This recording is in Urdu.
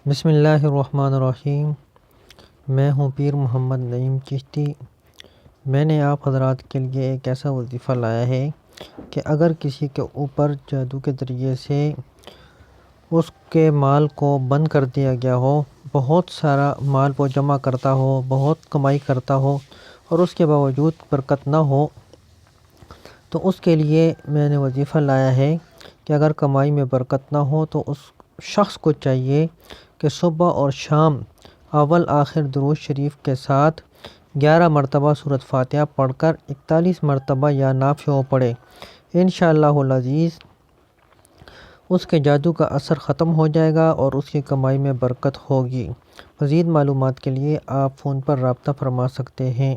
بسم اللہ الرحمن الرحیم۔ میں ہوں پیر محمد نعیم چشتی۔ میں نے آپ حضرات کے لیے ایک ایسا وظیفہ لایا ہے کہ اگر کسی کے اوپر جادو کے ذریعے سے اس کے مال کو بند کر دیا گیا ہو، بہت سارا مال وہ جمع کرتا ہو، بہت کمائی کرتا ہو اور اس کے باوجود برکت نہ ہو، تو اس کے لیے میں نے وظیفہ لایا ہے کہ اگر کمائی میں برکت نہ ہو تو اس شخص کو چاہیے کہ صبح اور شام اول آخر درود شریف کے ساتھ 11 مرتبہ سورۃ فاتحہ پڑھ کر 41 مرتبہ یا نافع پڑھے۔ انشاءاللہ العزیز اس کے جادو کا اثر ختم ہو جائے گا اور اس کی کمائی میں برکت ہوگی۔ مزید معلومات کے لیے آپ فون پر رابطہ فرما سکتے ہیں۔